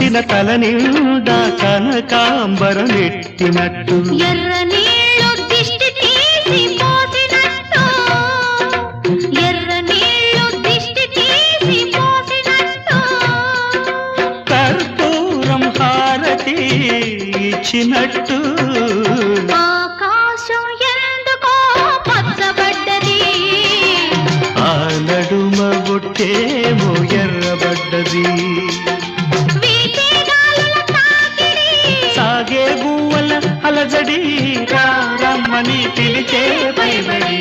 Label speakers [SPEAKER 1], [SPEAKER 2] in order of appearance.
[SPEAKER 1] మురిసిన తల నిండా కనకాంబరం ఎట్టినట్టు
[SPEAKER 2] ఎర్ర నీళ్ళు దిష్టి తీసి పోసినట్టు ఎర్ర నీళ్ళు దిష్టి తీసి పోసినట్టు
[SPEAKER 1] కర్పూరం హారతి ఇచ్చినట్టు
[SPEAKER 2] ఆకాశం ఎందుకో పచ్చబడ్డది
[SPEAKER 1] ఆ నడుమ బొట్టేమో ఎర్రబడ్డది సాగే గువ్వల అలజడి రమ్మని పిలిచే పైబడి